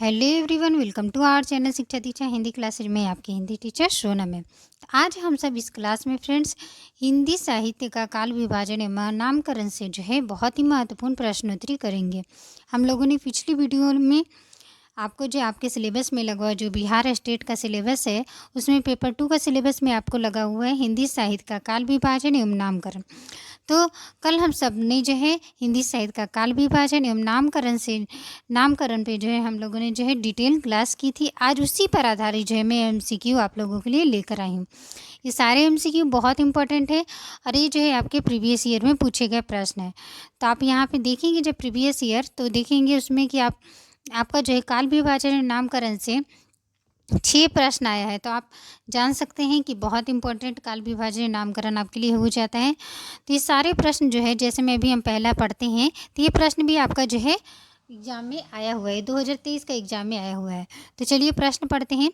Hello everyone, welcome to our channel Shiksha Diksha Hindi classes में आपकी Hindi teacher Sonam है। आज हम सब इस क्लास में फ्रेंड्स हिंदी साहित्य का काल विभाजन एवं नामकरण से जो है बहुत ही महत्वपूर्ण प्रश्नोत्तरी करेंगे। हम लोगों ने पिछली वीडियो में आपको जो आपके सिलेबस में लगा हुआ जो बिहार स्टेट का सिलेबस है उसमें पेपर 2 का सिलेबस में आपको लगा हुआ है हिंदी साहित्य का काल विभाजन एवं नामकरण। तो कल हम सब ने जो है हिंदी साहित्य का काल विभाजन एवं नामकरण पे जो है हम लोगों ने जो है डिटेल क्लास की थी। आज उसी पर आधारित जो है मैं एमसीक्यू आप लोगों के लिए लेकर आई हूँ। ये सारे एमसीक्यू बहुत इंपॉर्टेंट है और ये जो है आपके प्रीवियस ईयर में पूछे गए प्रश्न है। तो आप यहाँ पे देखेंगे जब प्रीवियस ईयर तो देखेंगे उसमें कि आपका जो है काल विभाजन एवं नामकरण से 6 प्रश्न आया है। तो आप जान सकते हैं कि बहुत इंपॉर्टेंट काल विभाजन नामकरण आपके लिए हो जाता है। तो ये सारे प्रश्न जो है जैसे में अभी हम पहला पढ़ते हैं तो ये प्रश्न भी आपका जो है एग्जाम में आया हुआ है, 2023 का एग्जाम में आया हुआ है। तो चलिए प्रश्न पढ़ते हैं।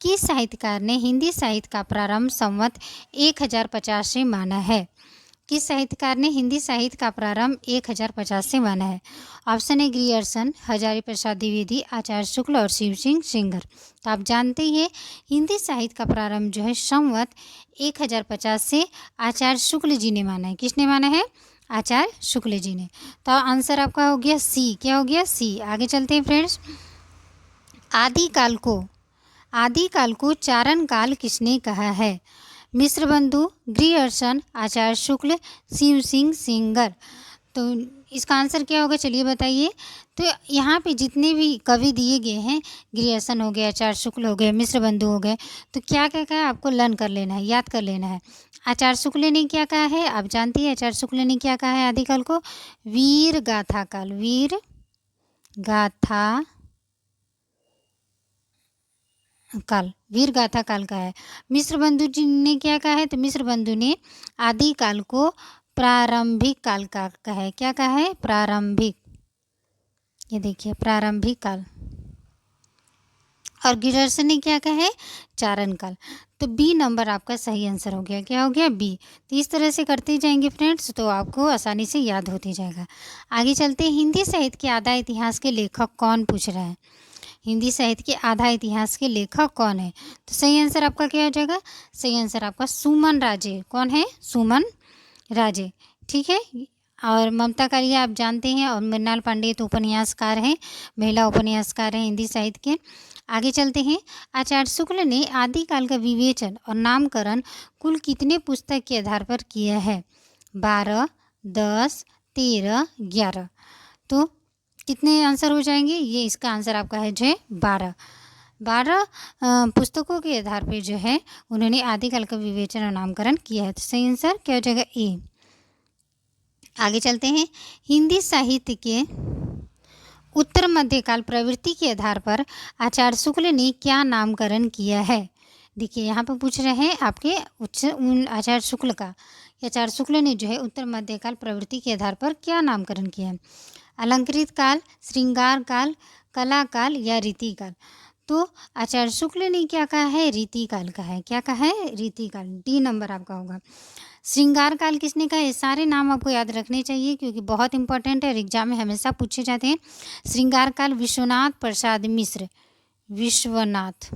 किस साहित्यकार ने हिंदी साहित्य का प्रारंभ संवत 1050 से माना है? किस साहित्यकार ने हिंदी साहित्य का प्रारंभ 1050 से माना है? ऑप्शन है ग्रियर्सन, हजारी प्रसाद द्विवेदी, आचार्य शुक्ल और शिव सिंह सेंगर। तो आप जानते ही हैं हिंदी साहित्य का प्रारंभ जो है संवत 1050 से आचार्य शुक्ल जी ने माना है। किसने माना है? आचार्य शुक्ल जी ने। तो आंसर आपका हो गया सी। क्या हो गया? सी। आगे चलते हैं फ्रेंड्स। आदिकाल को चारण काल किसने कहा है? मिश्र बंधु, ग्रियर्सन, आचार्य शुक्ल, शिव सिंह सेंगर। तो इसका आंसर क्या होगा चलिए बताइए। तो यहाँ पे जितने भी कवि दिए गए हैं, ग्रियर्सन हो गए, आचार्य शुक्ल हो गए, मिश्र बंधु हो गए, तो क्या क्या कहा है आपको लर्न कर लेना है, याद कर लेना है। आचार्य शुक्ल ने क्या कहा है आप जानती है? आचार्य शुक्ल ने क्या कहा है आदिकाल को? वीर गाथा काल, वीर गाथा वीर गाथा काल का है। मिश्र बंधु जी ने क्या कहा है? तो मिश्र बंधु ने आदिकाल को प्रारंभिक काल का कहा है। क्या कहा है? प्रारंभिक। ये देखिए प्रारंभिक काल। और ग्रियर्सन ने क्या कहा है? चारण काल। तो बी नंबर आपका सही आंसर हो गया। क्या हो गया? बी। तो इस तरह से करते जाएंगे फ्रेंड्स तो आपको आसानी से याद होते जाएगा। आगे चलते हैं। हिंदी साहित्य के आधा इतिहास के लेखक कौन? पूछ रहा है। हिंदी साहित्य के आधा इतिहास के लेखक कौन है? तो सही आंसर आपका क्या हो जाएगा? सही आंसर आपका सुमन राजे। कौन है? सुमन राजे। ठीक है। और ममता कालिया आप जानते हैं और मृणाल पांडेय तो उपन्यासकार हैं, महिला उपन्यासकार हैं हिंदी साहित्य के। आगे चलते हैं। आचार्य शुक्ल ने आदिकाल का विवेचन और नामकरण कुल कितने पुस्तक के आधार पर किया है? 12, 10, 13, 11। तो कितने आंसर हो जाएंगे? ये इसका आंसर आपका है जो है 12 पुस्तकों के आधार पर जो है उन्होंने आदिकाल का विवेचन और नामकरण किया है। तो सही आंसर क्या हो जाएगा? ए। आगे चलते हैं। हिंदी साहित्य के उत्तर मध्यकाल प्रवृत्ति के आधार पर आचार्य शुक्ल ने क्या नामकरण किया है? देखिए यहाँ पर पूछ रहे हैं आपके आचार्य शुक्ल का। आचार्य शुक्ल ने जो है उत्तर मध्यकाल प्रवृत्ति के आधार पर क्या नामकरण किया है? अलंकृत काल, श्रृंगार काल, कला काल या रीति काल। तो आचार्य शुक्ल ने क्या कहा है? रीति काल का है। क्या कहा है? रीति काल। डी नंबर आपका होगा। श्रृंगार काल किसने कहा? ये सारे नाम आपको याद रखने चाहिए क्योंकि बहुत इंपॉर्टेंट है, एग्जाम में हमेशा पूछे जाते हैं। श्रृंगार काल विश्वनाथ प्रसाद मिश्र, विश्वनाथ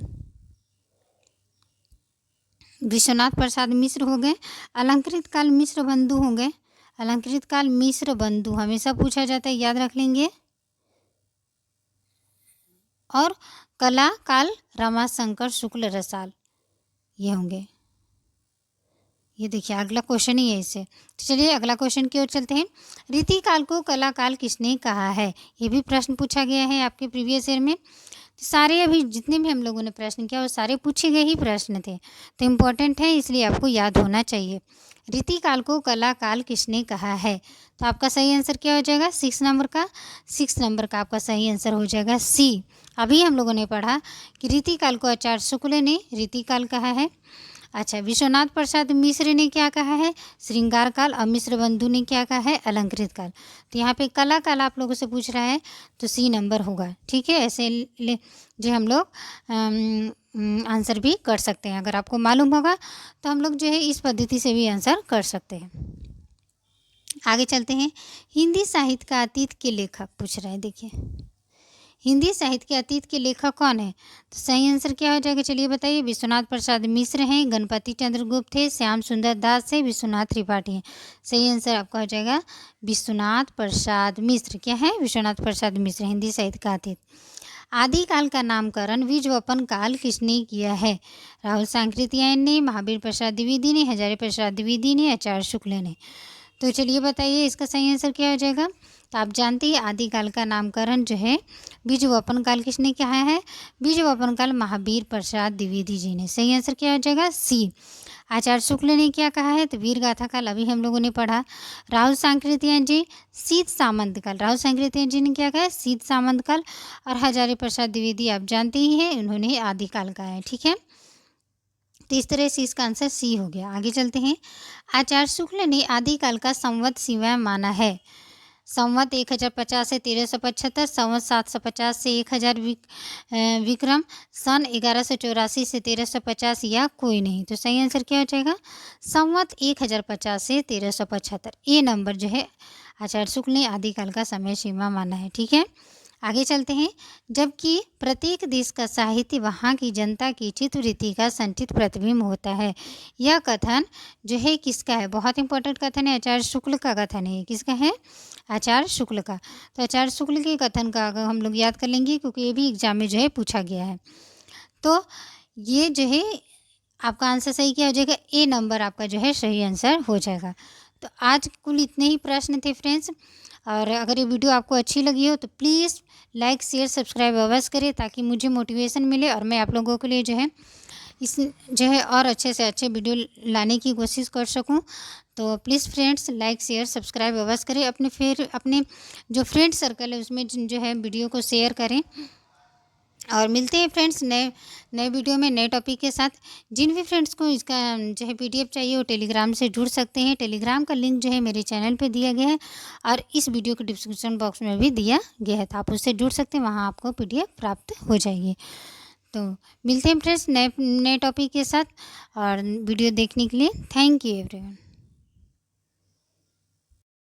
प्रसाद मिश्र हो गए। अलंकृत काल मिश्र बंधु हो गए। अलंकृत काल मिश्र बंधु हमेशा पूछा जाता है, याद रख लेंगे। और कला काल रमाशंकर शुक्ल रसाल, ये होंगे। ये देखिए अगला क्वेश्चन ही है इससे। तो चलिए अगला क्वेश्चन की ओर चलते हैं। रीति काल को कला काल किसने कहा है? ये भी प्रश्न पूछा गया है आपके प्रीवियस ईयर में। तो सारे अभी जितने भी हम लोगों ने प्रश्न किया वो सारे पूछे गए ही प्रश्न थे, तो इम्पोर्टेंट है इसलिए आपको याद होना चाहिए। रीति काल को कला काल किसने कहा है? तो आपका सही आंसर क्या हो जाएगा? 6 नंबर का आपका सही आंसर हो जाएगा सी। अभी हम लोगों ने पढ़ा कि रीति काल को आचार्य शुक्ल ने रीति काल कहा है। अच्छा, विश्वनाथ प्रसाद मिश्र ने क्या कहा है? श्रृंगार काल। और मिश्र बंधु ने क्या कहा है? अलंकृत काल। तो यहाँ पे कला काल आप लोगों से पूछ रहा है तो सी नंबर होगा। ठीक है, ऐसे जो हम लोग आंसर भी कर सकते हैं। अगर आपको मालूम होगा तो हम लोग जो है इस पद्धति से भी आंसर कर सकते हैं। आगे चलते हैं। हिंदी साहित्य का अतीत के लेखक पूछ रहे हैं। देखिए हिंदी साहित्य के अतीत के लेखक कौन है? तो सही आंसर क्या हो जाएगा, चलिए बताइए। विश्वनाथ प्रसाद मिश्र हैं, गणपति चंद्र गुप्त है, श्याम सुंदर दास है, विश्वनाथ त्रिपाठी हैं। सही आंसर आपका हो जाएगा विश्वनाथ प्रसाद मिश्र। क्या है? विश्वनाथ प्रसाद मिश्र। हिंदी साहित्य का अतीत। आदिकाल का नामकरण विजवपन काल किसने किया है? राहुल सांकृत्यायन ने, महावीर प्रसाद द्विवेदी ने, हजारी प्रसाद द्विवेदी ने, आचार्य शुक्ल ने। तो चलिए बताइए इसका सही आंसर क्या हो जाएगा। तो आप जानते हैं आदिकाल का नामकरण जो है बीजवपन काल किसने किया है? बीजवपन काल महावीर प्रसाद द्विवेदी जी ने। सही आंसर क्या हो जाएगा? सी। आचार्य शुक्ल ने क्या कहा है? तो वीर गाथा काल अभी हम लोगों ने पढ़ा। राहुल सांकृत्यायन जी शीत सामंत काल। राहुल सांकृत्यायन जी ने क्या कहा है? शीत सामंत काल। और हजारी प्रसाद द्विवेदी आप जानते ही हैं, उन्होंने आदिकाल कहा है। ठीक है, तो इस तरह से इसका आंसर सी हो गया। आगे चलते हैं। आचार्य शुक्ल ने आदिकाल का संवत शिवम माना है। संवत 1050 से 1375, संवत 750 से 1000 विक्रम, सन 1184 से 1350 या कोई नहीं। तो सही आंसर क्या हो जाएगा? संवत 1050 से 1375। ये नंबर जो है आचार्य शुक्ल ने आदिकाल का समय सीमा माना है। ठीक है, आगे चलते हैं। जबकि प्रत्येक देश का साहित्य वहाँ की जनता की चित्तवृत्ति का संचित प्रतिबिंब होता है। यह कथन जो है किसका है? बहुत इंपॉर्टेंट कथन है, आचार्य शुक्ल का कथन है। किसका है? आचार्य शुक्ल का। तो आचार्य शुक्ल के कथन का अगर हम लोग याद कर लेंगे, क्योंकि ये भी एग्जाम में जो है पूछा गया है। तो ये जो है आपका आंसर सही क्या हो जाएगा? ए नंबर आपका जो है सही आंसर हो जाएगा। तो आज कुल इतने ही प्रश्न थे फ्रेंड्स। और अगर ये वीडियो आपको अच्छी लगी हो तो प्लीज़ लाइक शेयर सब्सक्राइब अवश्य करें, ताकि मुझे मोटिवेशन मिले और मैं आप लोगों के लिए जो है इस जो है और अच्छे से अच्छे वीडियो लाने की कोशिश कर सकूं। तो please friends like share subscribe अवश्य करें। अपने जो फ्रेंड सर्कल है उसमें जो है वीडियो को शेयर करें। और मिलते हैं फ्रेंड्स नए वीडियो में नए टॉपिक के साथ। जिन भी फ्रेंड्स को इसका जो है पीडीएफ चाहिए वो टेलीग्राम से जुड़ सकते हैं। टेलीग्राम का लिंक जो है मेरे चैनल पे दिया गया है और इस वीडियो के डिस्क्रिप्शन बॉक्स में भी दिया गया है, तो आप उससे जुड़ सकते हैं, वहाँ आपको पीडीएफ प्राप्त हो जाएगी। तो मिलते हैं फ्रेंड्स नए टॉपिक के साथ। और वीडियो देखने के लिए थैंक यू एवरीवन।